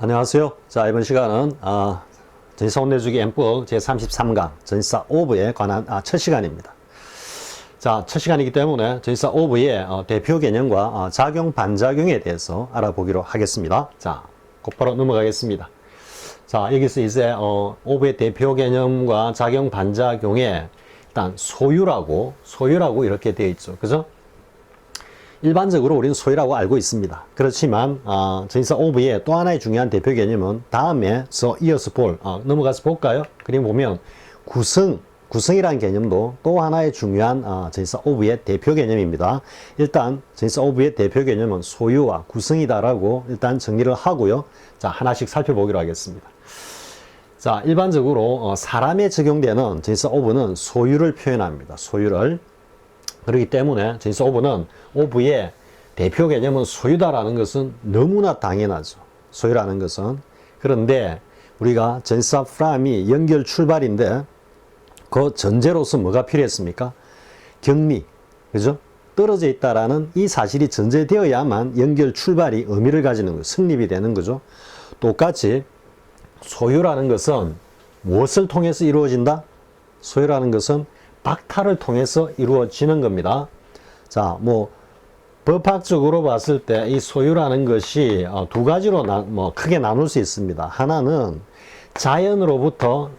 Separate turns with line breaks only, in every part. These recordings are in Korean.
안녕하세요. 자, 이번 시간은 전지사 혼내주기 M법 제33강 전지사 오브에 관한 첫 시간입니다. 자, 첫 시간이기 때문에 전지사 오브의 대표 개념과 작용 반작용에 대해서 알아보기로 하겠습니다. 자, 곧바로 넘어가겠습니다. 자, 여기서 이제 오브의 대표 개념과 작용 반작용에 일단 소유라고 이렇게 되어 있죠. 그죠? 일반적으로 우리는 소유라고 알고 있습니다. 그렇지만 전지사 오브의 또 하나의 중요한 대표 개념은 다음에서 이어서 넘어가서 볼까요? 그림 보면 구성이라는 개념도 또 하나의 중요한 전지사 오브의 대표 개념입니다. 일단 전지사 오브의 대표 개념은 소유와 구성이다라고 일단 정리를 하고요. 자, 하나씩 살펴보기로 하겠습니다. 자, 일반적으로 사람에 적용되는 전지사 오브는 소유를 표현합니다. 소유를. 그렇기 때문에 전지사 오브의 대표 개념은 소유다라는 것은 너무나 당연하죠. 소유라는 것은. 그런데 우리가 전지사 fram이 연결 출발인데 그 전제로서 뭐가 필요했습니까? 격리, 그죠? 떨어져 있다라는 이 사실이 전제되어야만 연결 출발이 의미를 가지는 거죠. 성립이 되는 거죠. 똑같이 소유라는 것은 무엇을 통해서 이루어진다? 소유라는 것은 박탈을 통해서 이루어지는 겁니다. 자, 법학적으로 봤을 때 이 소유라는 것이 두 가지로 크게 나눌 수 있습니다. 하나는 자연적으로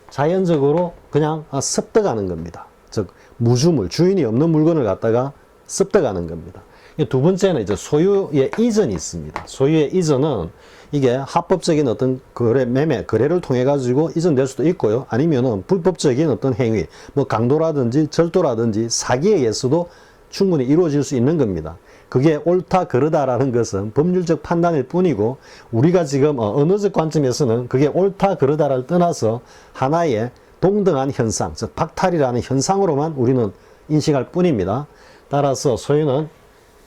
그냥 습득하는 겁니다. 즉, 무주물, 주인이 없는 물건을 갖다가 습득하는 겁니다. 두 번째는 이제 소유의 이전이 있습니다. 소유의 이전은 이게 합법적인 어떤 거래를 통해 가지고 이전될 수도 있고요. 아니면은 불법적인 어떤 행위, 강도라든지 절도라든지 사기에 의해서도 충분히 이루어질 수 있는 겁니다. 그게 옳다 그르다라는 것은 법률적 판단일 뿐이고, 우리가 지금 언어적 관점에서는 그게 옳다 그르다를 떠나서 하나의 동등한 현상, 즉 박탈이라는 현상으로만 우리는 인식할 뿐입니다. 따라서 소유는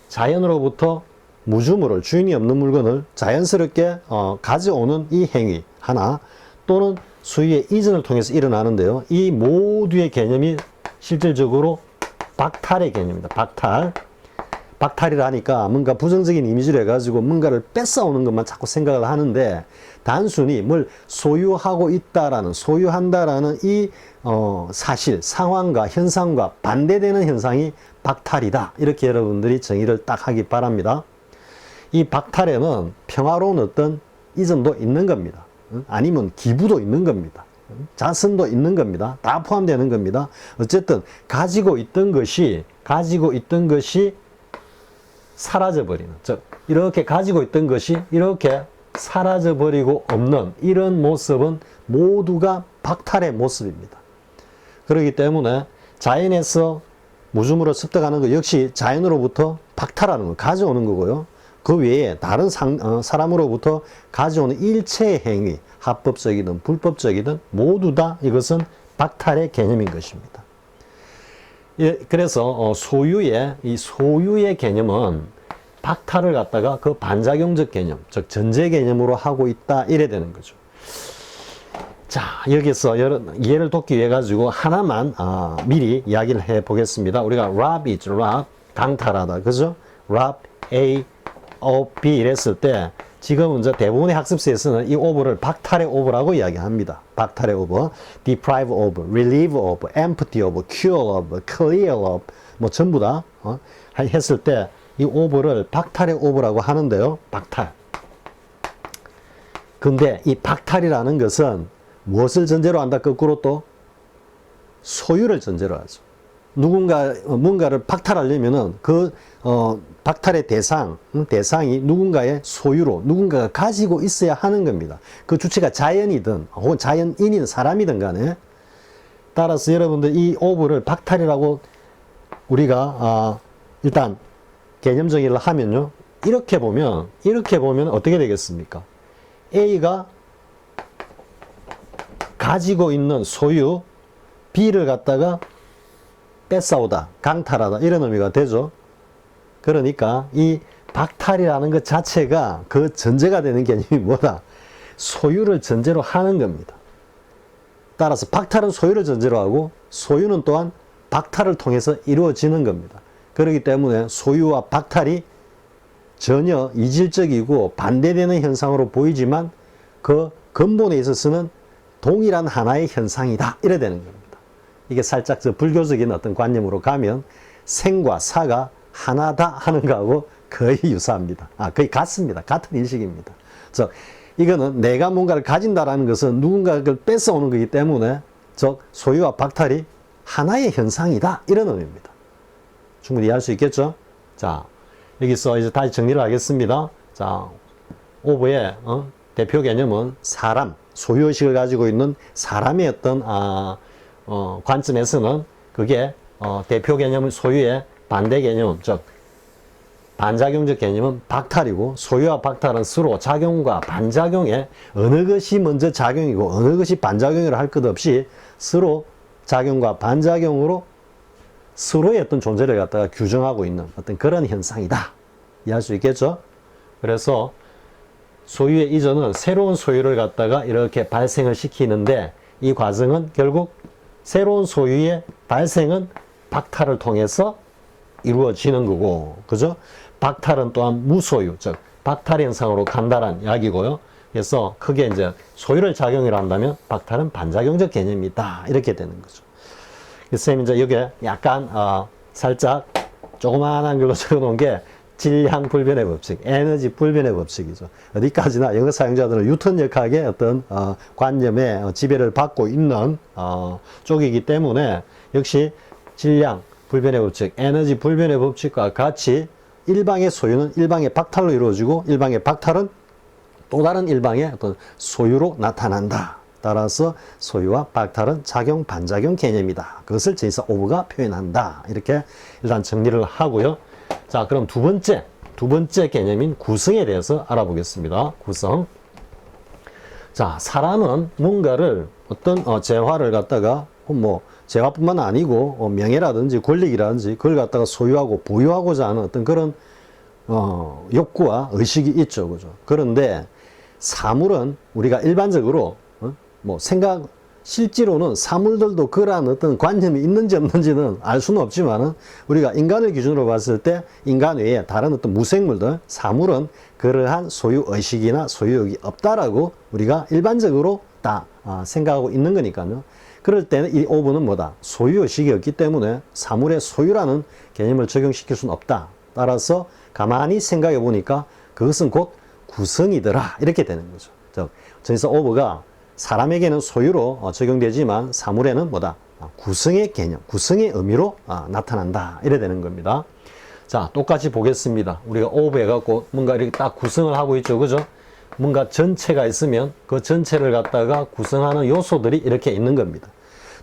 자연으로부터 무주물을, 주인이 없는 물건을 자연스럽게 가져오는 이 행위 하나, 또는 소유의 이전을 통해서 일어나는데요. 이 모두의 개념이 실질적으로 박탈의 개념입니다. 박탈이라 하니까 뭔가 부정적인 이미지를 해가지고 뭔가를 뺏어오는 것만 자꾸 생각을 하는데, 단순히 뭘 소유하고 있다라는, 소유한다라는 이 사실, 상황과 현상과 반대되는 현상이 박탈이다. 이렇게 여러분들이 정의를 딱 하기 바랍니다. 이 박탈에는 평화로운 어떤 이전도 있는 겁니다. 아니면 기부도 있는 겁니다. 자선도 있는 겁니다. 다 포함되는 겁니다. 어쨌든 가지고 있던 것이 사라져버리는, 즉 이렇게 가지고 있던 것이 이렇게 사라져버리고 없는 이런 모습은 모두가 박탈의 모습입니다. 그렇기 때문에 자연에서 무주물을 습득하는 것 역시 자연으로부터 박탈하는 거, 가져오는 거고요. 그 외에 다른 사람으로부터 가져오는 일체의 행위, 합법적이든 불법적이든 모두 다 이것은 박탈의 개념인 것입니다. 예, 그래서 이 소유의 개념은 박탈을 갖다가 그 반작용적 개념, 즉 전제 개념으로 하고 있다, 이래 되는 거죠. 자, 여기서 이해를 돕기 위해 가지고 하나만 미리 이야기를 해 보겠습니다. 우리가 rob 있죠, rob, 강탈하다, 그죠? rob A of B 이랬을 때 지금 이제 대부분의 학습서에서는 이 over를 박탈의 over라고 이야기합니다. 박탈의 over, deprive of, relieve of, empty of, cure of, clear of, 전부 다 했을 때 이 over를 박탈의 over라고 하는데요. 박탈. 근데 이 박탈이라는 것은 무엇을 전제로 한다? 거꾸로 또 소유를 전제로 하죠. 뭔가를 박탈하려면은 박탈의 대상이 누군가의 소유로, 누군가가 가지고 있어야 하는 겁니다. 그 주체가 자연이든, 혹은 자연인이든 사람이든 간에. 따라서 여러분들 이 오브를 박탈이라고 우리가, 일단 개념 정의를 하면요. 이렇게 보면 어떻게 되겠습니까? A가 가지고 있는 소유, B를 갖다가 뺏어오다, 강탈하다, 이런 의미가 되죠. 그러니까 이 박탈이라는 것 자체가 그 전제가 되는 개념이 뭐다? 소유를 전제로 하는 겁니다. 따라서 박탈은 소유를 전제로 하고, 소유는 또한 박탈을 통해서 이루어지는 겁니다. 그렇기 때문에 소유와 박탈이 전혀 이질적이고 반대되는 현상으로 보이지만 그 근본에 있어서는 동일한 하나의 현상이다. 이래 되는 겁니다. 이게 살짝 저 불교적인 어떤 관념으로 가면 생과 사가 하나다 하는 거하고 거의 유사합니다. 거의 같습니다. 같은 인식입니다. 즉, 이거는 내가 뭔가를 가진다라는 것은 누군가를 뺏어오는 거기 때문에 즉, 소유와 박탈이 하나의 현상이다. 이런 의미입니다. 충분히 이해할 수 있겠죠? 자, 여기서 이제 다시 정리를 하겠습니다. 자, 오브의 대표 개념은 사람, 소유의식을 가지고 있는 사람의 어떤 관점에서는 그게 대표 개념은 소유의 반대 개념, 즉 반작용적 개념은 박탈이고 소유와 박탈은 서로 작용과 반작용에 어느 것이 먼저 작용이고 어느 것이 반작용이라 할 것 없이 서로 작용과 반작용으로 서로의 어떤 존재를 갖다가 규정하고 있는 어떤 그런 현상이다. 이해할 수 있겠죠? 그래서 소유의 이전은 새로운 소유를 갖다가 이렇게 발생을 시키는데 이 과정은 결국 새로운 소유의 발생은 박탈을 통해서 이루어지는 거고, 그죠? 박탈은 또한 무소유, 즉 박탈 현상으로 간다는 이야기고요. 그래서 크게 이제 소유를 작용이라 한다면 박탈은 반작용적 개념이다. 이렇게 되는 거죠. 선생님 이제 여기에 약간 살짝 조그마한 걸로 적어놓은 게 질량 불변의 법칙, 에너지 불변의 법칙이죠. 어디까지나 영어 사용자들은 유턴역학의 어떤 관념에 지배를 받고 있는 쪽이기 때문에 역시 질량 불변의 법칙, 에너지 불변의 법칙과 같이 일방의 소유는 일방의 박탈로 이루어지고 일방의 박탈은 또 다른 일방의 어떤 소유로 나타난다. 따라서 소유와 박탈은 작용, 반작용 개념이다. 그것을 제이사 오브가 표현한다. 이렇게 일단 정리를 하고요. 자, 그럼 두 번째 개념인 구성에 대해서 알아보겠습니다. 구성. 자, 사람은 뭔가를 어떤 재화를 갖다가 재화뿐만 아니고 명예라든지 권력이라든지 그걸 갖다가 소유하고 보유하고자 하는 어떤 그런 욕구와 의식이 있죠. 그죠? 그런데 사물은 우리가 일반적으로 실제로는 사물들도 그러한 어떤 관념이 있는지 없는지는 알 수는 없지만은 우리가 인간을 기준으로 봤을 때 인간 외에 다른 어떤 무생물들, 사물은 그러한 소유 의식이나 소유욕이 없다라고 우리가 일반적으로 다 생각하고 있는 거니까요. 그럴 때는 이 오브는 뭐다? 소유 의식이 없기 때문에 사물의 소유라는 개념을 적용시킬 수는 없다. 따라서 가만히 생각해 보니까 그것은 곧 구성이더라. 이렇게 되는 거죠. 즉, 전에서 오브가 사람에게는 소유로 적용되지만 사물에는 뭐다? 구성의 개념, 구성의 의미로 나타난다. 이래 되는 겁니다. 자, 똑같이 보겠습니다. 우리가 오브 해갖고 뭔가 이렇게 딱 구성을 하고 있죠. 그죠? 뭔가 전체가 있으면 그 전체를 갖다가 구성하는 요소들이 이렇게 있는 겁니다.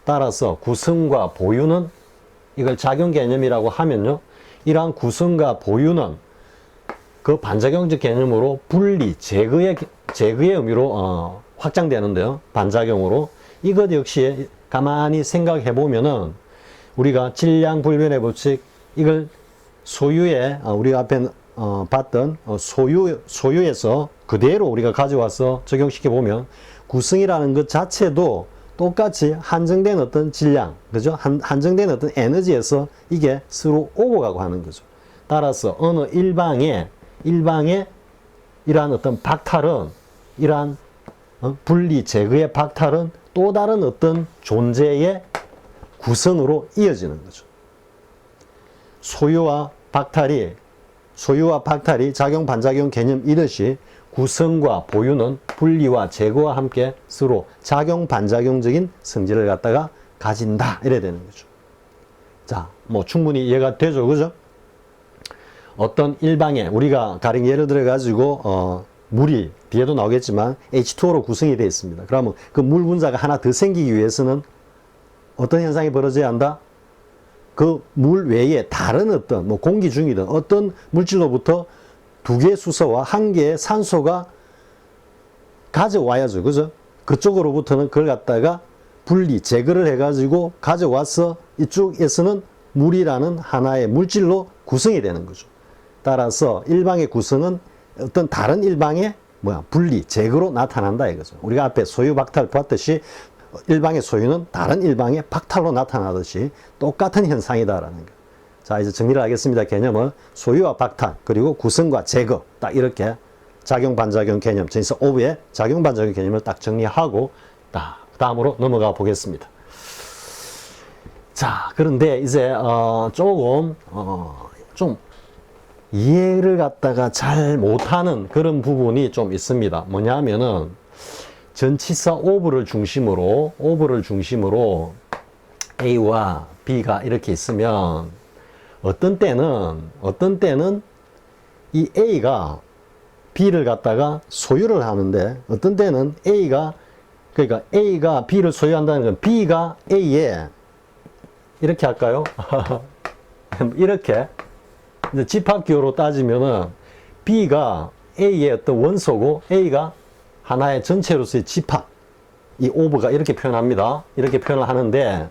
따라서 구성과 보유는 이걸 작용 개념이라고 하면요. 이러한 구성과 보유는 그 반작용적 개념으로 분리, 제거의 의미로 확장되는데요. 반작용으로. 이것 역시 가만히 생각해 보면은 우리가 질량 불변의 법칙, 이걸 소유의 우리가 앞에 봤던 소유에서 그대로 우리가 가져와서 적용시켜 보면 구성이라는 것 자체도 똑같이 한정된 어떤 질량, 그죠? 한정된 어떤 에너지에서 이게 서로 오고 가고 하는 거죠. 따라서 어느 일방에 이러한 어떤 박탈은, 이러한 분리, 제거의 박탈은 또 다른 어떤 존재의 구성으로 이어지는 거죠. 소유와 박탈이 작용, 반작용 개념 이듯이 구성과 보유는 분리와 제거와 함께 서로 작용, 반작용적인 성질을 갖다가 가진다. 이래야 되는 거죠. 자, 충분히 이해가 되죠. 그죠? 어떤 일방에, 우리가 가령 예를 들어 가지고, 물이 뒤에도 나오겠지만 H2O로 구성이 되어 있습니다. 그러면 그 물 분자가 하나 더 생기기 위해서는 어떤 현상이 벌어져야 한다? 그 물 외에 다른 어떤 공기 중이든 어떤 물질로부터 두 개의 수소와 한 개의 산소가 가져와야죠. 그죠? 그쪽으로부터는 그걸 갖다가 분리, 제거를 해가지고 가져와서 이쪽에서는 물이라는 하나의 물질로 구성이 되는 거죠. 따라서 일방의 구성은 어떤 다른 일방의 분리, 제거로 나타난다 이거죠. 우리가 앞에 소유 박탈 봤듯이 일방의 소유는 다른 일방의 박탈로 나타나듯이 똑같은 현상이다라는 거. 자, 이제 정리를 하겠습니다. 개념을 소유와 박탈, 그리고 구성과 제거, 딱 이렇게 작용 반작용 개념, 전치사 of의 작용 반작용 개념을 딱 정리하고 다음으로 넘어가 보겠습니다. 자, 그런데 이제 조금 좀 이해를 갖다가 잘 못하는 그런 부분이 좀 있습니다. 뭐냐면은 전치사 of를 중심으로 A와 B가 이렇게 있으면 어떤 때는 이 A가 B를 갖다가 소유를 하는데 어떤 때는 그러니까 A가 B를 소유한다는 건 B가 A에 이렇게 할까요? 이렇게 이제 집합기호로 따지면은 B가 A의 어떤 원소고 A가 하나의 전체로서의 집합, 이 of가 이렇게 표현합니다. 이렇게 표현을 하는데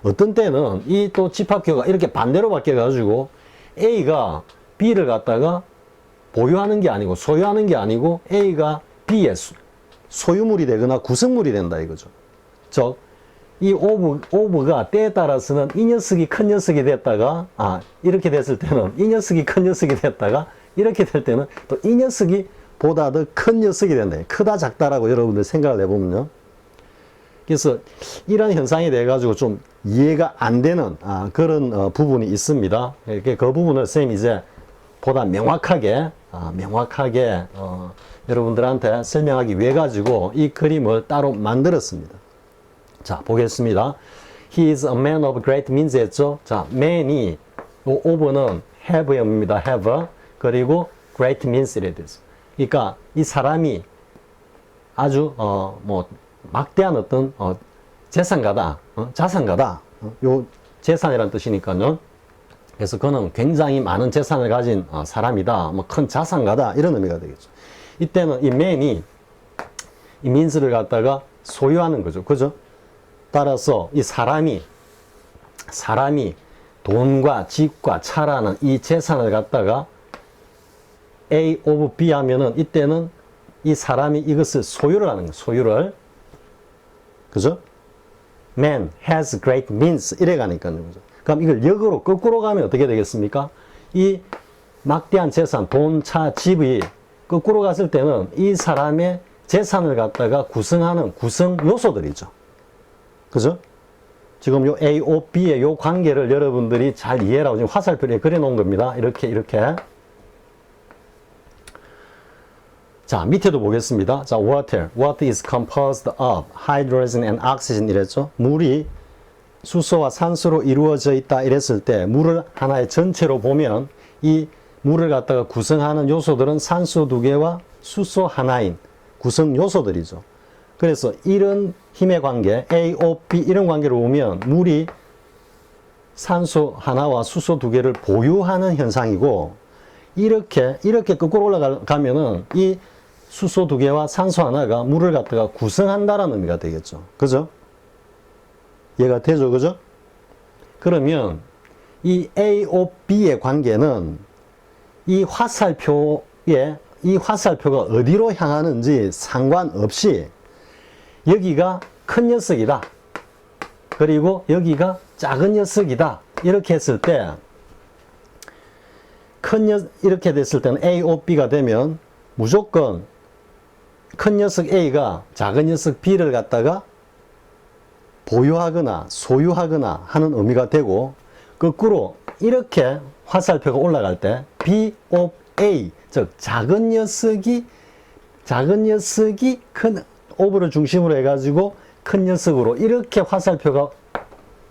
어떤 때는 이 또 집합기호가 이렇게 반대로 바뀌어가지고 A가 B를 갖다가 보유하는 게 아니고 소유하는 게 아니고 A가 B의 소유물이 되거나 구성물이 된다 이거죠. 즉, 이 of가 때에 따라서는 이 녀석이 큰 녀석이 됐다가 이렇게 됐을 때는 이 녀석이 큰 녀석이 됐다가 이렇게 될 때는 또 이 녀석이 보다 더 큰 녀석이 된다. 크다 작다라고 여러분들 생각을 해보면요. 그래서 이런 현상이 돼가지고 좀 이해가 안 되는 그런 부분이 있습니다. 그 부분을 선생님이 이제 보다 명확하게 여러분들한테 설명하기 위해 가지고 이 그림을 따로 만들었습니다. 자, 보겠습니다. He is a man of great means 했죠. 자, man이 of는 have의 의미입니다. have. 그리고 great means 이래 됐어. 그러니까 이 사람이 아주 막대한 어떤 재산가다, 자산가다. 요 재산이라는 뜻이니까요. 그래서 그는 굉장히 많은 재산을 가진 사람이다, 큰 자산가다 이런 의미가 되겠죠. 이때는 이 man이 이 means를 갖다가 소유하는 거죠, 그죠? 따라서 이 사람이 돈과 집과 차라는 이 재산을 갖다가 A of B 하면은 이때는 이 사람이 이것을 소유를 하는 거예요. 소유를. 그죠? Man has great means. 이래 가니까요. 그죠? 그럼 이걸 역으로 거꾸로 가면 어떻게 되겠습니까? 이 막대한 재산, 돈, 차, 집이 거꾸로 갔을 때는 이 사람의 재산을 갖다가 구성하는 구성 요소들이죠. 그죠? 지금 요 A, O, B의 요 관계를 여러분들이 잘 이해하라고 지금 화살표에 그려 놓은 겁니다. 이렇게. 자, 밑에도 보겠습니다. 자, water is composed of hydrogen and oxygen 이랬죠. 물이 수소와 산소로 이루어져 있다 이랬을 때 물을 하나의 전체로 보면 이 물을 갖다가 구성하는 요소들은 산소 2개와 수소 하나인 구성 요소들이죠. 그래서 이런 힘의 관계, A, O, B 이런 관계로 보면 물이 산소 하나와 수소 2개를 보유하는 현상이고 이렇게 거꾸로 올라가면은 이 수소 2개와 산소 하나가 물을 갖다가 구성한다라는 의미가 되겠죠. 그죠? 이해가 되죠? 그죠? 그러면 이 A, O, B의 관계는 이 화살표가 어디로 향하는지 상관없이 여기가 큰 녀석이다. 그리고 여기가 작은 녀석이다. 이렇게 했을 때 이렇게 됐을 때는 A, O, B가 되면 무조건 큰 녀석 A가 작은 녀석 B를 갖다가 보유하거나 소유하거나 하는 의미가 되고 거꾸로 이렇게 화살표가 올라갈 때 B of A, 즉 작은 녀석이 큰 of를 중심으로 해가지고 큰 녀석으로 이렇게 화살표가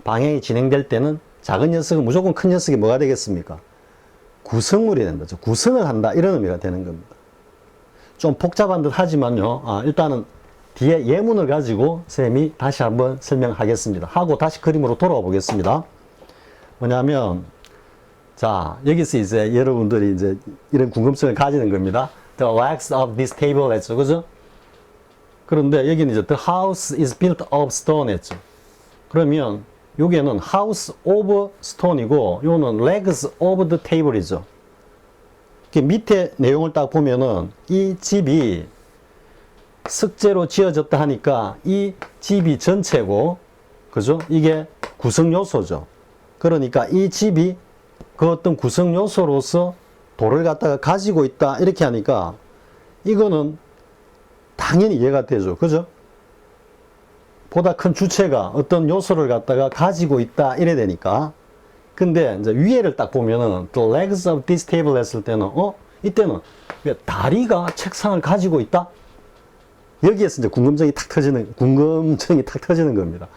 방향이 진행될 때는 작은 녀석은 무조건 큰 녀석이 뭐가 되겠습니까? 구성물이 된다. 구성을 한다. 이런 의미가 되는 겁니다. 좀 복잡한 듯 하지만요. 일단은 뒤에 예문을 가지고 쌤이 다시 한번 설명하겠습니다. 하고 다시 그림으로 돌아와 보겠습니다. 뭐냐면, 자, 여기서 이제 여러분들이 이제 이런 궁금증을 가지는 겁니다. The legs of this table 했죠. 그죠? 그런데 여기는 이제 the house is built of stone 했죠. 그러면 여기에는 house of stone이고 요는 legs of the table이죠. 밑에 내용을 딱 보면은 이 집이 석재로 지어졌다 하니까 이 집이 전체고, 그죠? 이게 구성 요소죠. 그러니까 이 집이 그 어떤 구성 요소로서 돌을 갖다가 가지고 있다 이렇게 하니까 이거는 당연히 이해가 되죠. 그죠? 보다 큰 주체가 어떤 요소를 갖다가 가지고 있다 이래 되니까. 근데 이제 위에를 딱 보면은 the legs of this table 했을 때는 이때는 왜 다리가 책상을 가지고 있다? 여기에서 이제 궁금증이 탁 터지는 겁니다.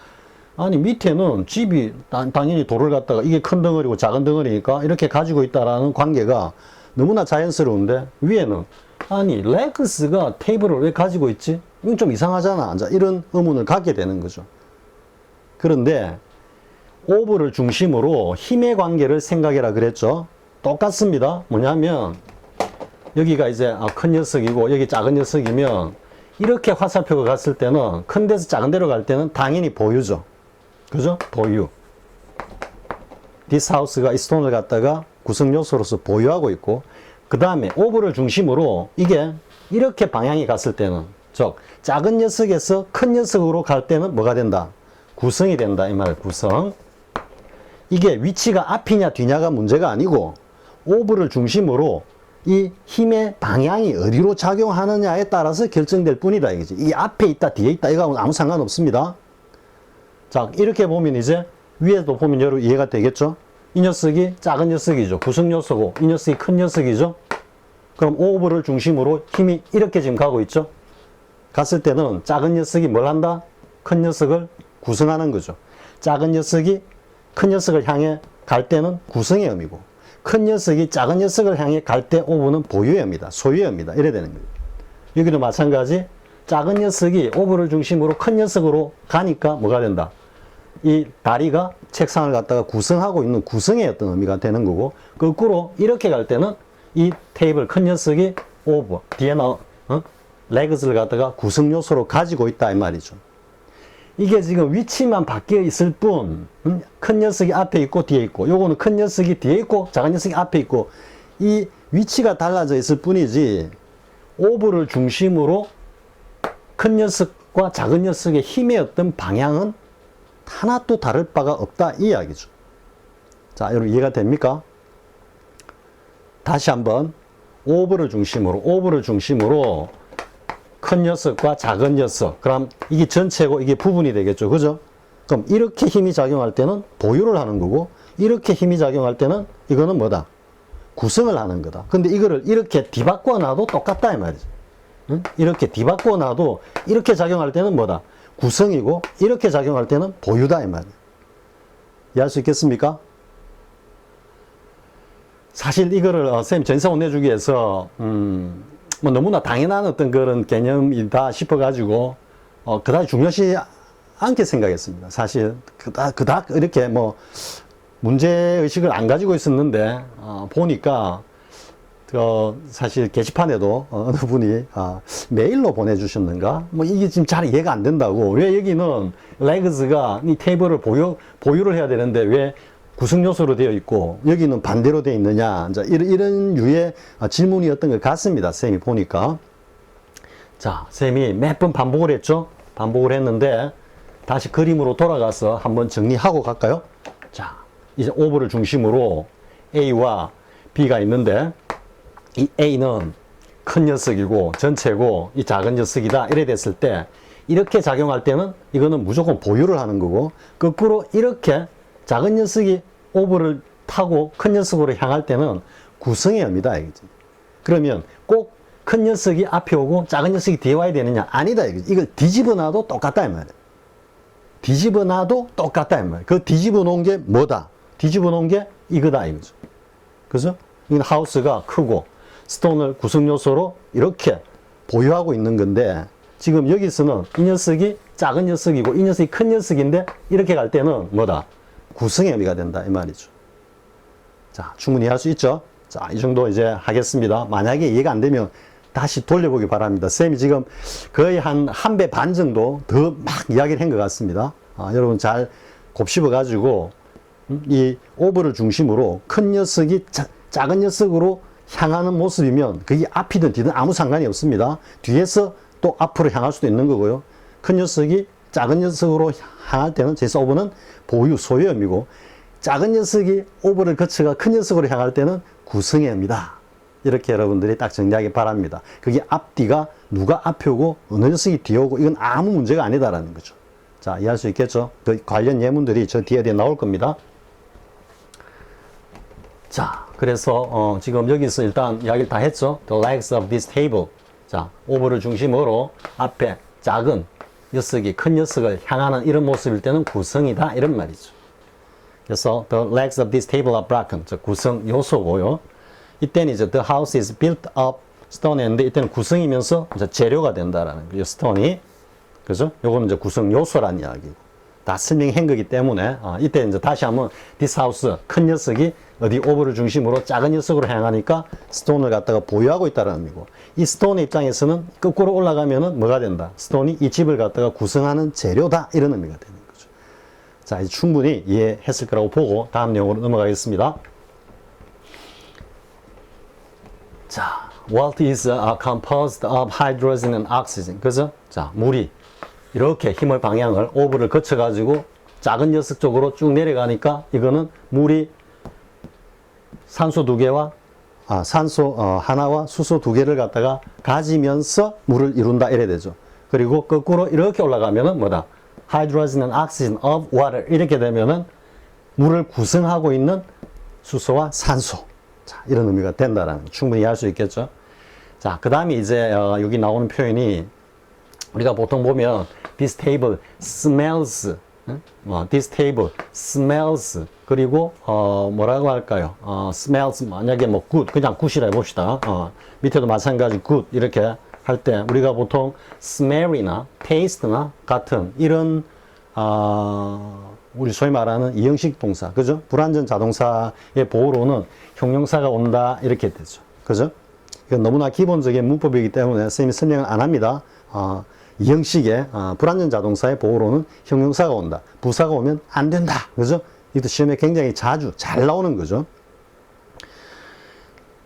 아니 밑에는 집이 당연히 돌을 갖다가 이게 큰 덩어리고 작은 덩어리니까 이렇게 가지고 있다라는 관계가 너무나 자연스러운데 위에는 아니 레그스가 테이블을 왜 가지고 있지? 이건 좀 이상하잖아. 이런 의문을 갖게 되는 거죠. 그런데 오브를 중심으로 힘의 관계를 생각해라 그랬죠. 똑같습니다. 뭐냐면 여기가 이제 큰 녀석이고 여기 작은 녀석이면 이렇게 화살표가 갔을 때는 큰 데서 작은 데로 갈 때는 당연히 보유죠. 그죠? 보유. This house가 이 스톤을 갖다가 구성 요소로서 보유하고 있고, 그 다음에 오브를 중심으로 이게 이렇게 방향이 갔을 때는, 즉 작은 녀석에서 큰 녀석으로 갈 때는 뭐가 된다? 구성이 된다 이 말. 구성. 이게 위치가 앞이냐 뒤냐가 문제가 아니고 오브를 중심으로 이 힘의 방향이 어디로 작용하느냐에 따라서 결정될 뿐이다 이거지. 이 앞에 있다 뒤에 있다 이거하고는 아무 상관없습니다. 자, 이렇게 보면 이제 위에도 보면 여러분 이해가 되겠죠? 이 녀석이 작은 녀석이죠. 구성 요소고 이 녀석이 큰 녀석이죠. 그럼 오브를 중심으로 힘이 이렇게 지금 가고 있죠. 갔을 때는 작은 녀석이 뭘 한다? 큰 녀석을 구성하는 거죠. 작은 녀석이 큰 녀석을 향해 갈 때는 구성의 의미고, 큰 녀석이 작은 녀석을 향해 갈 때 오브는 보유의 의미다. 소유의 의미다. 이래야 되는 거예요. 여기도 마찬가지. 작은 녀석이 오브를 중심으로 큰 녀석으로 가니까 뭐가 된다? 이 다리가 책상을 갖다가 구성하고 있는 구성의 어떤 의미가 되는 거고, 거꾸로 이렇게 갈 때는 이 테이블 큰 녀석이 오브, 뒤에 레그스를 갖다가 구성 요소로 가지고 있다 이 말이죠. 이게 지금 위치만 바뀌어 있을 뿐, 큰 녀석이 앞에 있고 뒤에 있고, 요거는 큰 녀석이 뒤에 있고 작은 녀석이 앞에 있고, 이 위치가 달라져 있을 뿐이지 오브를 중심으로 큰 녀석과 작은 녀석의 힘의 어떤 방향은 하나도 다를 바가 없다 이 이야기죠. 자, 여러분 이해가 됩니까? 다시 한번 오브를 중심으로 큰 녀석과 작은 녀석, 그럼 이게 전체고 이게 부분이 되겠죠. 그죠? 그럼 이렇게 힘이 작용할 때는 보유를 하는 거고, 이렇게 힘이 작용할 때는 이거는 뭐다? 구성을 하는 거다. 근데 이거를 이렇게 뒤바꿔 놔도 똑같다 이 말이죠. 응? 이렇게 뒤바꿔 놔도 이렇게 작용할 때는 뭐다? 구성이고, 이렇게 작용할 때는 보유다 이 말이에요. 이해할 수 있겠습니까? 사실 이거를 선생님 전세원 내주기 위해서 뭐 너무나 당연한 어떤 그런 개념이다 싶어가지고 그다지 중요시 않게 생각했습니다. 사실 그닥 이렇게 뭐 문제의식을 안 가지고 있었는데 보니까 사실 게시판에도 어느 분이 메일로 보내주셨는가? 뭐 이게 지금 잘 이해가 안 된다고. 왜 여기는 레그스가 이 테이블을 보유를 해야 되는데 왜 구성 요소로 되어 있고 여기는 반대로 되어 있느냐? 이런 유의 질문이었던 것 같습니다. 쌤이 보니까. 자, 쌤이 몇 번 반복을 했죠? 반복을 했는데 다시 그림으로 돌아가서 한번 정리하고 갈까요? 자, 이제 오브를 중심으로 A와 B가 있는데 이 A는 큰 녀석이고 전체고 이 작은 녀석이다 이래 됐을 때 이렇게 작용할 때는 이거는 무조건 보유를 하는 거고, 거꾸로 이렇게 작은 녀석이 오브를 타고 큰 녀석으로 향할 때는 구성의 의미다. 그러면 꼭 큰 녀석이 앞에 오고 작은 녀석이 뒤에 와야 되느냐? 아니다. 이걸 뒤집어 놔도 똑같다 이 말이에요. 뒤집어 놔도 똑같다 이 말이에요. 그 뒤집어 놓은 게 뭐다? 뒤집어 놓은 게 이거다 이거죠. 그죠? 이건 하우스가 크고 스톤을 구성 요소로 이렇게 보유하고 있는 건데, 지금 여기서는 이 녀석이 작은 녀석이고 이 녀석이 큰 녀석인데 이렇게 갈 때는 뭐다? 구성의 의미가 된다 이 말이죠. 자, 충분히 할 수 있죠? 자, 이 정도 이제 하겠습니다. 만약에 이해가 안 되면 다시 돌려보기 바랍니다. 쌤이 지금 거의 한 배 반 정도 더 막 이야기를 한 것 같습니다. 여러분 잘 곱씹어 가지고 이 오브를 중심으로 큰 녀석이 작은 녀석으로 향하는 모습이면 그게 앞이든 뒤든 아무 상관이 없습니다. 뒤에서 또 앞으로 향할 수도 있는 거고요. 큰 녀석이 작은 녀석으로 향할 때는 제스 오브는 보유, 소유의 의미고, 작은 녀석이 오브를 거쳐가 큰 녀석으로 향할 때는 구성의 의미다. 이렇게 여러분들이 딱 정리하기 바랍니다. 그게 앞뒤가 누가 앞이고 어느 녀석이 뒤오고 이건 아무 문제가 아니다라는 거죠. 자, 이해할 수 있겠죠? 그 관련 예문들이 저 뒤에 나올 겁니다. 자, 그래서 지금 여기서 일단 이야기를 다 했죠. The legs of this table. 자, 오브를 중심으로 앞에 작은 녀석이 큰 녀석을 향하는 이런 모습일 때는 구성이다 이런 말이죠. 그래서 the legs of this table are broken. 저 구성 요소고요. 이때는 이제 the house is built up stone 했는데 이때는 구성이면서 이제 재료가 된다라는 거예요. 스톤이. 그죠? 요거는 이제 구성 요소란 이야기고. 다 설명한 거기 때문에 이때 이제 다시 한번 this house 큰 녀석이 어디 오브를 중심으로 작은 녀석으로 향하니까 스톤을 갖다가 보유하고 있다는 의미고, 이 스톤의 입장에서는 거꾸로 올라가면은 뭐가 된다? 스톤이 이 집을 갖다가 구성하는 재료다 이런 의미가 되는 거죠. 자, 이제 충분히 이해했을 거라고 보고 다음 내용으로 넘어가겠습니다. 자, What is composed of hydrogen and oxygen? 그죠? 자, 물이 이렇게 힘을 방향을 오브를 거쳐가지고 작은 녀석 쪽으로 쭉 내려가니까 이거는 물이 산소 두 개와 산소 하나와 수소 두 개를 갖다가 가지면서 물을 이룬다 이래 되죠. 그리고 거꾸로 이렇게 올라가면은 뭐다? Hydrogen and oxygen of water 이렇게 되면은 물을 구성하고 있는 수소와 산소. 자, 이런 의미가 된다라는 거 충분히 이해할 수 있겠죠. 자, 그 다음에 이제 여기 나오는 표현이 우리가 보통 보면 this table smells, this table smells, 그리고 뭐라고 할까요? smells 만약에 뭐 good, 그냥 good이라 해봅시다. 밑에도 마찬가지 good 이렇게 할 때 우리가 보통 smell이나 taste나 같은 이런 우리 소위 말하는 이형식 동사, 그죠? 불완전 자동사의 보호로는 형용사가 온다 이렇게 되죠. 그죠? 이건 너무나 기본적인 문법이기 때문에 선생님이 설명을 안 합니다. 이 형식의 불완전 자동사의 보호로는 형용사가 온다. 부사가 오면 안 된다. 그죠? 이것도 시험에 굉장히 자주 잘 나오는 거죠.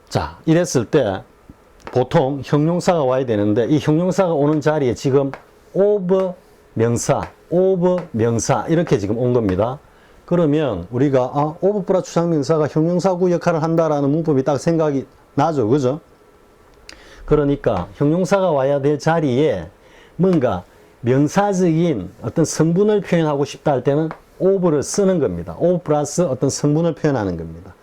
자, 이랬을 때 보통 형용사가 와야 되는데 이 형용사가 오는 자리에 지금 of 명사 이렇게 지금 온 겁니다. 그러면 우리가 of 플러스 추상명사가 형용사구 역할을 한다라는 문법이 딱 생각이 나죠. 그죠? 그러니까 형용사가 와야 될 자리에 뭔가 명사적인 어떤 성분을 표현하고 싶다 할 때는 of를 쓰는 겁니다. of 플러스 어떤 성분을 표현하는 겁니다.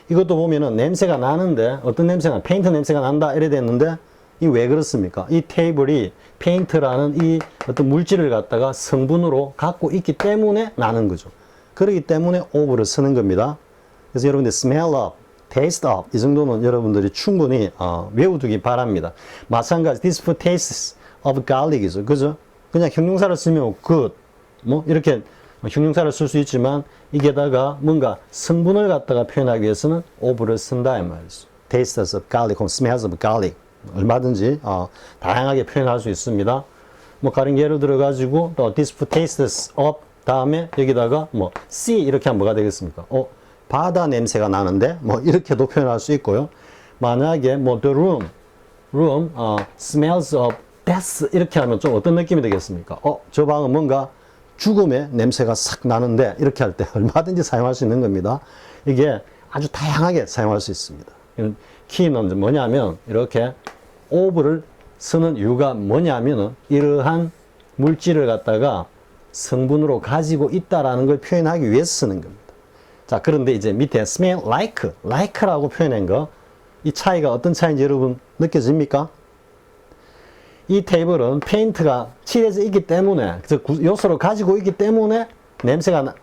이것도 보면은 냄새가 나는데 어떤 냄새가 페인트 냄새가 난다 이래 됐는데 이 왜 그렇습니까? 이 테이블이 페인트라는 이 어떤 물질을 갖다가 성분으로 갖고 있기 때문에 나는 거죠. 그렇기 때문에 of를 쓰는 겁니다. 그래서 여러분들 smell of, taste of 이 정도는 여러분들이 충분히 외워두기 바랍니다. 마찬가지 this food tastes of garlic이죠. 그죠? 그냥 형용사를 쓰면 good 뭐 이렇게 형용사를 쓸 수 있지만 이게다가 뭔가 성분을 갖다가 표현하기 위해서는 of를 쓴다 이 말이죠. tastes of garlic, smells of garlic 얼마든지 다양하게 표현할 수 있습니다. 뭐 가령 예를 들어 가지고 또 this food tastes of 다음에 여기다가 뭐 sea 이렇게 하면 뭐가 되겠습니까? 바다 냄새가 나는데 뭐 이렇게도 표현할 수 있고요. 만약에 뭐 the room smells of death 이렇게 하면 좀 어떤 느낌이 되겠습니까? 저 방은 뭔가 죽음의 냄새가 싹 나는데 이렇게 할 때 얼마든지 사용할 수 있는 겁니다. 이게 아주 다양하게 사용할 수 있습니다. 키는 뭐냐면 이렇게 of를 쓰는 이유가 뭐냐면은 이러한 물질을 갖다가 성분으로 가지고 있다라는 걸 표현하기 위해서 쓰는 겁니다. 자, 그런데 이제 밑에 smell like라고 표현한 거, 이 차이가 어떤 차이인지 여러분 느껴집니까? 이 테이블은 페인트가 칠해져 있기 때문에, 요소를 가지고 있기 때문에 냄새가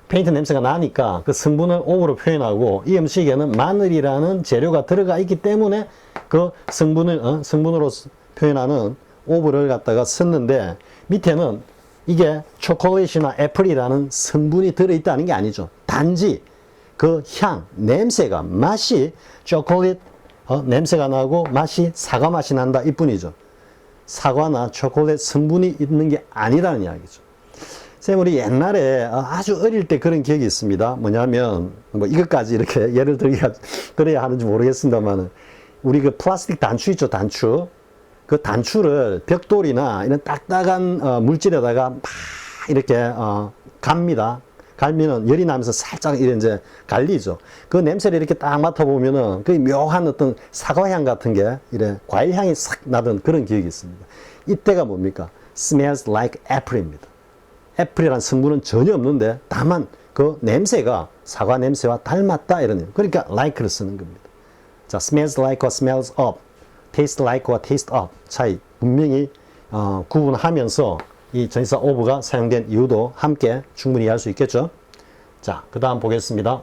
페인트 냄새가 나니까 그 성분을 of로 표현하고, 이 음식에는 마늘이라는 재료가 들어가 있기 때문에 그 성분으로 표현하는 of를 갖다가 썼는데, 밑에는 이게 초콜릿이나 애플이라는 성분이 들어있다는 게 아니죠. 단지 그 향, 냄새가, 맛이 초콜릿 냄새가 나고 맛이 사과 맛이 난다 이뿐이죠. 사과나 초콜릿 성분이 있는 게 아니라는 이야기죠. 선생님, 우리 옛날에 아주 어릴 때 그런 기억이 있습니다. 뭐냐면 뭐 이것까지 이렇게 예를 들어야 하는지 모르겠습니다만, 우리 그 플라스틱 단추 있죠, 단추. 그 단추를 벽돌이나 이런 딱딱한 물질에다가 막 이렇게 갑니다. 갈면은 열이 나면서 살짝 이제 갈리죠. 그 냄새를 이렇게 딱 맡아보면은 그 묘한 어떤 사과향 같은 게 이래 과일향이 싹 나던 그런 기억이 있습니다. 이때가 뭡니까? smells like apple입니다. 애플이라는 성분은 전혀 없는데 다만 그 냄새가 사과 냄새와 닮았다 이런 그러니까 like를 쓰는 겁니다. 자, smells like와 smells of, taste like와 taste of 차이 분명히 구분하면서 이 전치사 of가 사용된 이유도 함께 충분히 이해할 수 있겠죠. 자, 그 다음 보겠습니다.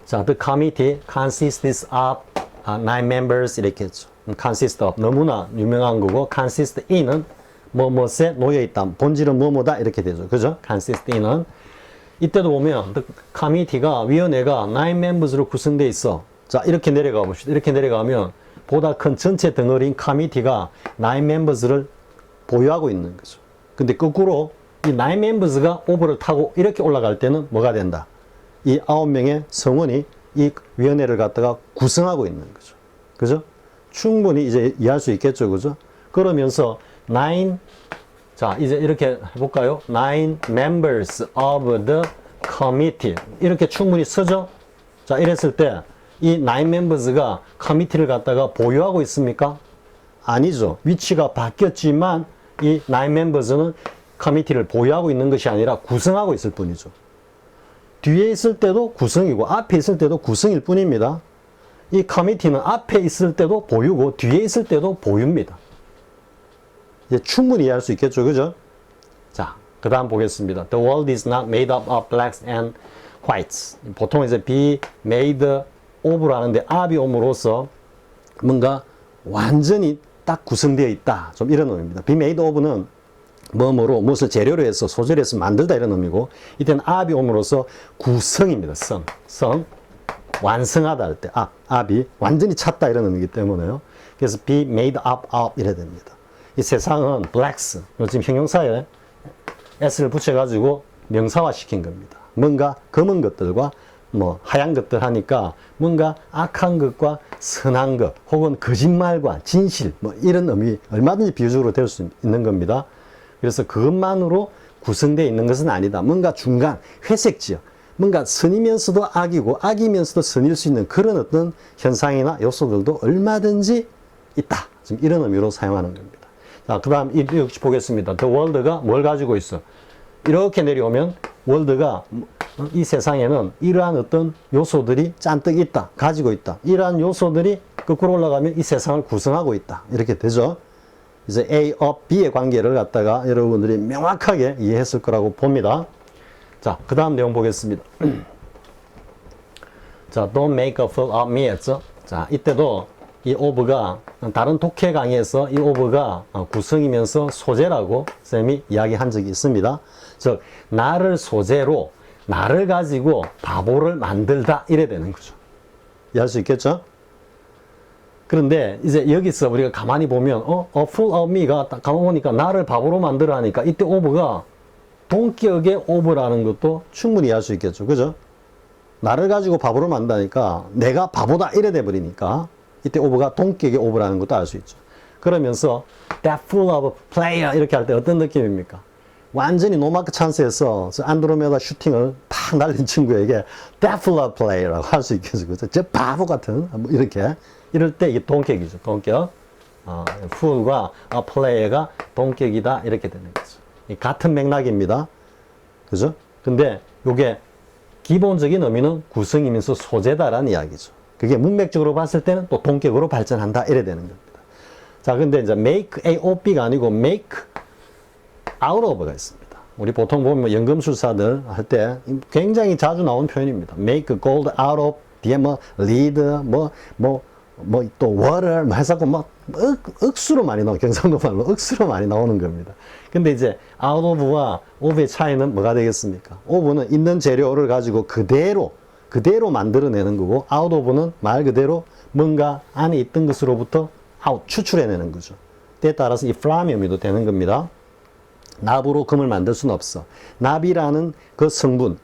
자, the committee consists of 9 members 이렇게 했죠. consist of 너무나 유명한 거고 consist in은 뭐뭐에 놓여있다. 본질은 뭐뭐다 이렇게 되죠. 그죠? consist in은 이때도 보면 the committee가 위원회가 9 members로 구성되어 있어. 자, 이렇게 내려가 봅시다. 이렇게 내려가면 보다 큰 전체 덩어리인 committee가 9 members를 보유하고 있는 거죠. 근데 거꾸로 이 9 members가 오버를 타고 이렇게 올라갈 때는 뭐가 된다? 이 9명의 성원이 이 위원회를 갖다가 구성하고 있는 거죠. 그죠? 충분히 이제 이해할 수 있겠죠. 그죠? 그러면서 9, 자, 이제 이렇게 해볼까요? 9 members of the committee. 이렇게 충분히 쓰죠? 자, 이랬을 때 이 9 members가 committee를 갖다가 보유하고 있습니까? 아니죠. 위치가 바뀌었지만 이 9 members는 committee를 보유하고 있는 것이 아니라 구성하고 있을 뿐이죠. 뒤에 있을 때도 구성이고 앞에 있을 때도 구성일 뿐입니다. 이 committee는 앞에 있을 때도 보유고 뒤에 있을 때도 보유입니다. 이제 충분히 이해할 수 있겠죠. 그죠? 자, 그 다음 보겠습니다. The world is not made up of blacks and whites. 보통 이제 be made of라는데 up이 옴으로써 뭔가 완전히 딱 구성되어 있다. 좀 이런 의미입니다. be made of는 뭐뭐로 무엇을 재료로 해서 소재로 해서 만들다 이런 의미고 이때는 up이 옴으로써 구성입니다. 성. 완성하다 할 때 up이 완전히 찼다 이런 의미이기 때문에요. 그래서 be made up of 이래야 됩니다. 이 세상은 blacks, 지금 형용사에 s를 붙여가지고 명사화 시킨 겁니다. 뭔가 검은 것들과 뭐 하얀 것들 하니까 뭔가 악한 것과 선한 것 혹은 거짓말과 진실 뭐 이런 의미 얼마든지 비유적으로 될 수 있는 겁니다. 그래서 그것만으로 구성되어 있는 것은 아니다. 뭔가 중간 회색 지역 뭔가 선이면서도 악이고 악이면서도 선일 수 있는 그런 어떤 현상이나 요소들도 얼마든지 있다. 지금 이런 의미로 사용하는 겁니다. 자, 그 다음 역시 보겠습니다. The world가 뭘 가지고 있어? 이렇게 내려오면 world가 이 세상에는 이러한 어떤 요소들이 잔뜩 있다. 가지고 있다. 이러한 요소들이 거꾸로 올라가면 이 세상을 구성하고 있다. 이렇게 되죠. 이제 A of B의 관계를 갖다가 여러분들이 명확하게 이해했을 거라고 봅니다. 자, 그 다음 내용 보겠습니다. 자, don't make a fool of me 했죠. 자, 이때도 이 of가 다른 독해 강의에서 이 of가 구성이면서 소재라고 쌤이 이야기한 적이 있습니다. 즉, 나를 소재로 나를 가지고 바보를 만들다 이래 되는 거죠. 이해할 수 있겠죠? 그런데 이제 여기서 우리가 가만히 보면 a fool of me가 가만히 보니까 나를 바보로 만들어 하니까 이때 of가 동격의 of라는 것도 충분히 이해할 수 있겠죠. 그죠? 나를 가지고 바보로 만든다니까 내가 바보다 이래 돼 버리니까 이때 of가 동격의 of라는 것도 알 수 있죠. 그러면서 that fool of a player 이렇게 할 때 어떤 느낌입니까? 완전히 노마크 찬스에서 안드로메다 슈팅을 팍 날린 친구에게 that fool of a player라고 할 수 있겠죠. 그죠? 저 바보 같은 뭐 이렇게 이럴 때 이게 동격이죠. 동격. fool과 a player가 동격이다 이렇게 되는 거죠. 같은 맥락입니다. 그죠? 근데 이게 기본적인 의미는 구성이면서 소재다라는 이야기죠. 그게 문맥적으로 봤을 때는 또 동격으로 발전한다 이래 되는 겁니다. 자, 근데 이제 make A of B가 아니고 make out of가 있습니다. 우리 보통 보면 연금술사들 할 때 굉장히 자주 나오는 표현입니다. make gold out of 뒤에 뭐 lead 또 water 뭐 해서 억수로 많이 나오는 경상도 말로 억수로 많이 나오는 겁니다. 근데 이제 out of와 of의 차이는 뭐가 되겠습니까? of는 있는 재료를 가지고 그대로 만들어내는 거고 out of는 말 그대로 뭔가 안에 있던 것으로부터 out 추출해내는 거죠. 때에 따라서 이 from의 의미도 되는 겁니다. 납으로 금을 만들 수는 없어. 납이라는 그 성분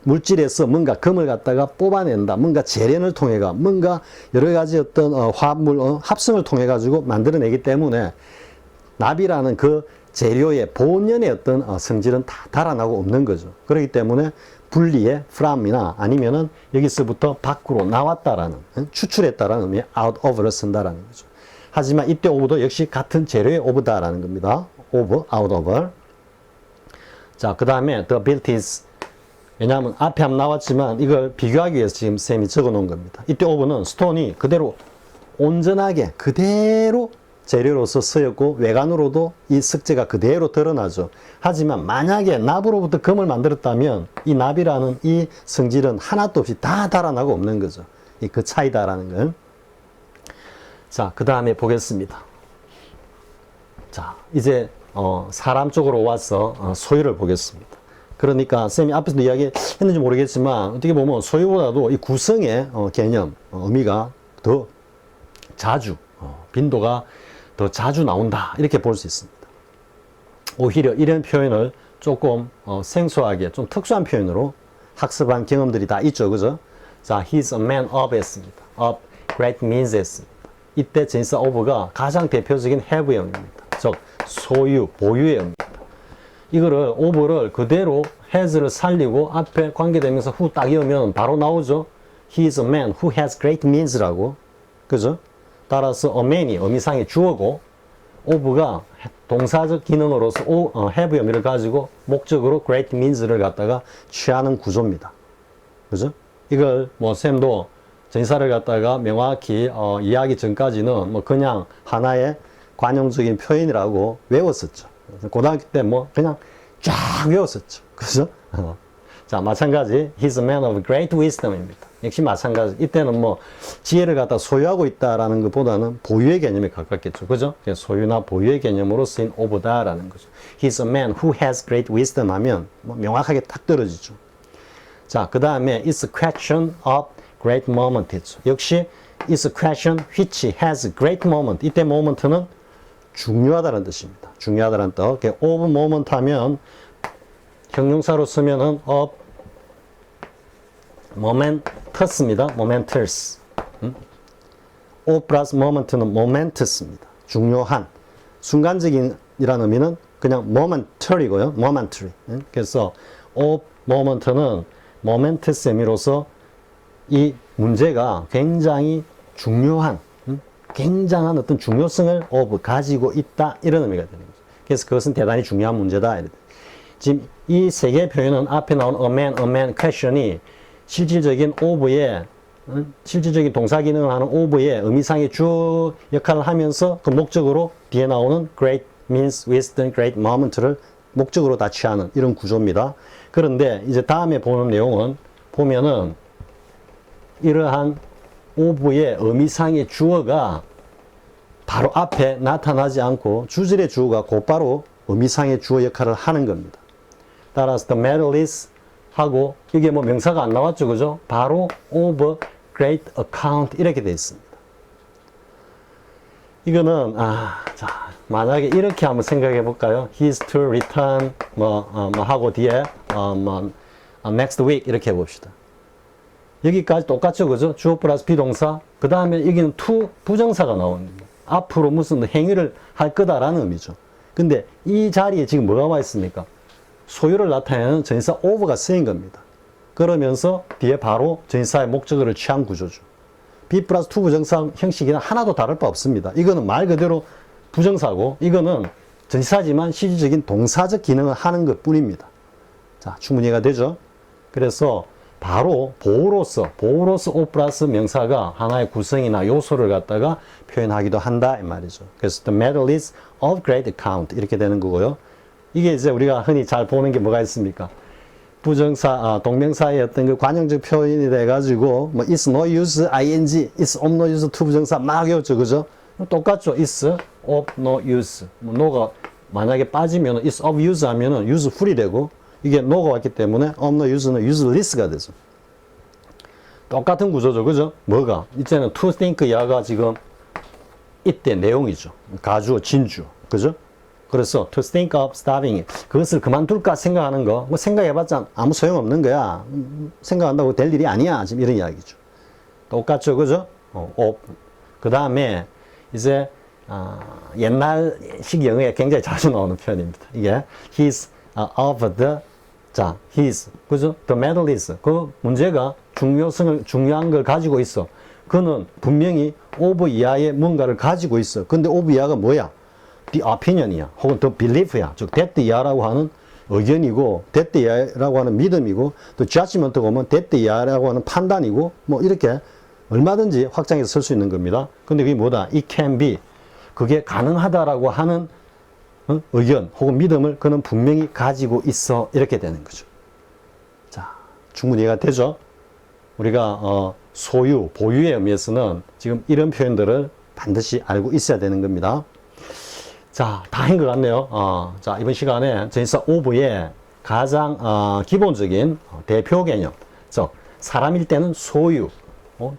물질에서 뭔가 금을 갖다가 뽑아낸다. 뭔가 재련을 통해가 뭔가 여러 가지 어떤 화합물 합성을 통해 가지고 만들어내기 때문에 납이라는 그 재료의 본연의 어떤 성질은 다 달아나고 없는 거죠. 그렇기 때문에 분리의 from이나 아니면은 여기서부터 밖으로 나왔다라는, 추출했다라는 의미의 out of를 쓴다라는 거죠. 하지만 이때 of도 역시 같은 재료의 of다라는 겁니다. of, out of. 자, 그 다음에 the abilities. 왜냐하면 앞에 한번 나왔지만 이걸 비교하기 위해서 지금 쌤이 적어 놓은 겁니다. 이때 of는 스톤이 그대로 온전하게 그대로 재료로서 쓰였고 외관으로도 이 석재가 그대로 드러나죠. 하지만 만약에 납으로부터 금을 만들었다면 이 납이라는 이 성질은 하나도 없이 다 달아나고 없는 거죠. 그 차이다라는 건. 자, 그 다음에 보겠습니다. 자, 이제 사람 쪽으로 와서 소유를 보겠습니다. 그러니까 쌤이 앞에서도 이야기했는지 모르겠지만 어떻게 보면 소유보다도 이 구성의 개념, 의미가 더 자주, 빈도가 더 자주 나온다 이렇게 볼 수 있습니다. 오히려 이런 표현을 조금 생소하게 좀 특수한 표현으로 학습한 경험들이 다 있죠, 그죠? 자, he's a man of 했습니다. of great means 했습니다. 이때 전치사 of가 가장 대표적인 have의 의미입니다. 즉 소유, 보유의 의미입니다. 이거를 of를 그대로 has를 살리고 앞에 관계대명사 who 딱 이으면 바로 나오죠. He is a man who has great means라고, 그죠? 따라서 a man이 의미상의 주어고 of가 동사적 기능으로서 have의 의미를 가지고 목적으로 great means를 갖다가 취하는 구조입니다. 그죠? 이걸 뭐 쌤도 전치사를 갖다가 명확히 이해하기 전까지는 뭐 그냥 하나의 관용적인 표현이라고 외웠었죠. 고등학교 때 뭐 그냥 쫙 외웠었죠. 그죠? 자, 마찬가지 he's a man of great wisdom입니다. 역시 마찬가지. 이때는 뭐 지혜를 갖다 소유하고 있다라는 것보다는 보유의 개념에 가깝겠죠. 그죠? 소유나 보유의 개념으로 쓰인 of다라는 거죠. He's a man who has great wisdom 하면 뭐 명확하게 딱 떨어지죠. 자, 그 다음에 it's a question of great moment 있죠. 역시 it's a question which has great moment. 이때 moment는 중요하다는 뜻입니다. 중요하다는 뜻. of moment 하면 형용사로 쓰면은 of momentous입니다. momentous. of plus moment는 momentous입니다. 중요한. 순간적인이라는 의미는 그냥 momentary고요. momentary. 그래서 of moment는 momentous 의미로서 이 문제가 굉장히 중요한, 굉장한 어떤 중요성을 of 가지고 있다 이런 의미가 되는 거죠. 그래서 그것은 대단히 중요한 문제다. 지금 이 세 개의 표현은 앞에 나온 a man question이 실질적인 of의 실질적인 동사 기능을 하는 of의 의미상의 주어 역할을 하면서 그 목적으로 뒤에 나오는 great means, wisdom, great moment를 목적으로 다 취하는 이런 구조입니다. 그런데 이제 다음에 보는 내용은 보면은 이러한 of의 의미상의 주어가 바로 앞에 나타나지 않고 주절의 주어가 곧바로 의미상의 주어 역할을 하는 겁니다. 따라서 the medalist 하고 이게 뭐 명사가 안 나왔죠, 그죠? 바로 of great account 이렇게 되어 있습니다. 이거는 자, 만약에 이렇게 한번 생각해 볼까요? He's to return 하고 뒤에 next week 이렇게 해봅시다. 여기까지 똑같죠, 그죠? 주어 플러스 비동사. 그 다음에 여기는 to 부정사가 나옵니다. 앞으로 무슨 행위를 할 거다라는 의미죠. 근데 이 자리에 지금 뭐가 와 있습니까? 소유를 나타내는 전치사 of가 쓰인 겁니다. 그러면서 뒤에 바로 전치사의 목적어를 취한 구조죠. be 플러스 to 부정사 형식이랑 하나도 다를 바 없습니다. 이거는 말 그대로 부정사고 이거는 전치사지만 실질적인 동사적 기능을 하는 것 뿐입니다. 자, 충분히 이해가 되죠? 그래서 바로 보호로서 of 플러스 명사가 하나의 구성이나 요소를 갖다가 표현하기도 한다 이 말이죠. 그래서 the medal is of great account 이렇게 되는 거고요. 이게 이제 우리가 흔히 잘 보는 게 뭐가 있습니까? 부정사, 동명사의 어떤 그 관용적 표현이 돼가지고 뭐 it's no use, ing, it's of no use to 부정사 막 외웠죠, 그죠? 똑같죠. it's of no use. 뭐 no가 만약에 빠지면 it's of use 하면은 useful이 되고 이게 no가 왔기 때문에 of no use는 useless가 되죠. 똑같은 구조죠, 그죠? 뭐가? 이제는 to think 야가 지금 이때 내용이죠. 가주어, 진주어, 그죠? 그래서 to think of stopping 그것을 그만둘까 생각하는 거, 뭐 생각해봤자 아무 소용없는 거야. 생각한다고 될 일이 아니야. 지금 이런 이야기죠. 똑같죠, 그죠? 그 다음에 이제 옛날식 영어에 굉장히 자주 나오는 표현입니다. 이게 he's of the 자, he's 그죠? The medal is 그 문제가 중요한 걸 가지고 있어. 그는 분명히 of 이하의 뭔가를 가지고 있어. 근데 of 이하가 뭐야? The opinion이야. 혹은 the belief야. 즉 that 이하라고 하는 의견이고 that 이하라고 하는 믿음이고 또 judgment가 오면 that 이하라고 하는 판단이고 뭐 이렇게 얼마든지 확장해서 쓸 수 있는 겁니다. 근데 그게 뭐다? It can be. 그게 가능하다라고 하는 의견 혹은 믿음을 그는 분명히 가지고 있어. 이렇게 되는 거죠. 자, 충분히 이해가 되죠? 우리가 소유, 보유의 의미에서는 지금 이런 표현들을 반드시 알고 있어야 되는 겁니다. 자, 다 한 것 같네요. 자, 이번 시간에 전치사 of의 가장 기본적인 대표 개념, 즉 사람일 때는 소유,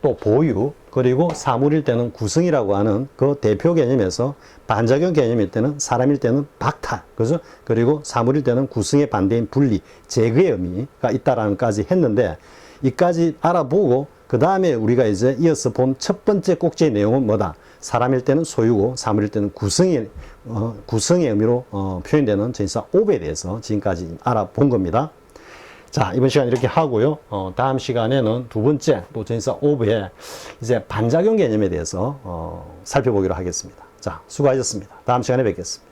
또 보유, 그리고 사물일 때는 구성이라고 하는 그 대표 개념에서 반작용 개념일 때는 사람일 때는 박탈, 그죠? 그리고 사물일 때는 구성의 반대인 분리, 제거의 의미가 있다라는 까지 했는데 이까지 알아보고 그 다음에 우리가 이제 이어서 본 첫 번째 꼭지의 내용은 뭐다? 사람일 때는 소유고 사물일 때는 구성의 의미로 표현되는 전치사 of에 대해서 지금까지 알아본 겁니다. 자, 이번 시간 이렇게 하고요. 다음 시간에는 두 번째 또 전치사 of의 이제 반작용 개념에 대해서 살펴보기로 하겠습니다. 자, 수고하셨습니다. 다음 시간에 뵙겠습니다.